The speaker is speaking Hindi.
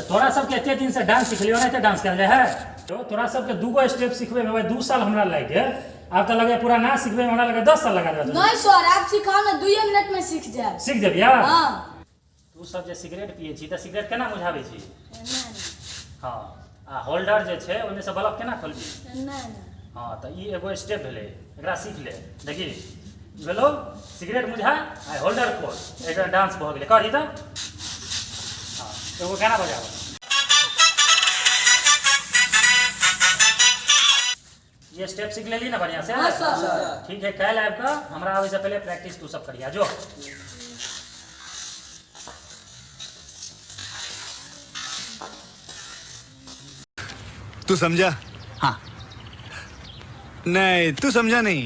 तोरा सबके एते दिन से डांस सिखलियो नहीं डांस कर है तो तोरा सबके दूगो स्टेप सिखबे में 2 साल हमरा लग गए। अब तो लगे पूरा ना सिखबे में हमरा लगे 10 साल लगा दे। नहीं सर आप सिखाओ ना 2 मिनट में सीख जाए। सीख जेब यार। हां तू सब जे सिगरेट पिए छी त सिगरेट केना बुझाबे छी? हां आ होल्डर जे छै ओने से बल्ब केना खोलबी? नहीं हां त ई एगो स्टेप भेले एकरा सीख ले। देखी भेलो सिगरेट बुझा आ होल्डर खोल एकरा डांस भ गेले करी त। हां एगो गाना बजाओ। ये स्टेप सीख लेली ना बढ़िया से? हां सर। ठीक है कल आब का हमरा आवे से पहले प्रैक्टिस तू सब करिया जो। तू समझा? हाँ। नहीं तू समझा नहीं।